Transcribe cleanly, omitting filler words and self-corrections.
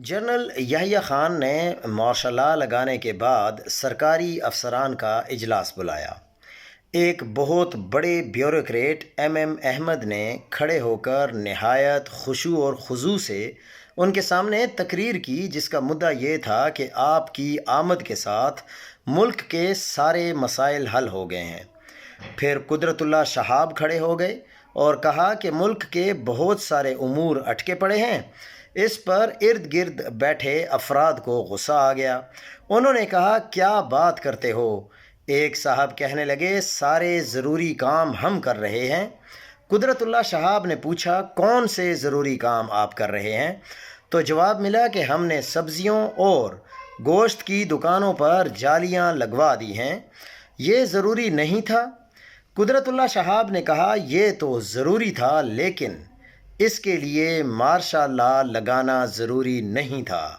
General Yahya Khan نے martial law لگانے کے بعد سرکاری افسران کا اجلاس بلایا۔ ایک بہت بڑے بیوروکریٹ ایم احمد نے کھڑے ہو کر نہایت خشوع اور خضوع سے ان کے سامنے تقریر کی، جس کا مدعا یہ تھا کہ آپ کی آمد کے ساتھ ملک کے سارے مسائل حل ہو گئے ہیں۔ پھر قدرت اللہ شہاب کھڑے ہو گئے اور کہا کہ ملک کے بہت سارے امور اٹکے پڑے ہیں۔ اس پر ارد گرد بیٹھے افراد کو غصہ آ گیا۔ انہوں نے کہا، کیا بات کرتے ہو؟ ایک صاحب کہنے لگے، سارے ضروری کام ہم کر رہے ہیں۔ قدرت اللہ شہاب نے پوچھا، کون سے ضروری کام آپ کر رہے ہیں؟ تو جواب ملا کہ ہم نے سبزیوں اور گوشت کی دکانوں پر جالیاں لگوا دی ہیں۔ یہ ضروری نہیں تھا؟ قدرت اللہ شہاب نے کہا، یہ تو ضروری تھا، لیکن اس کے لیے مارشل لاء لگانا ضروری نہیں تھا۔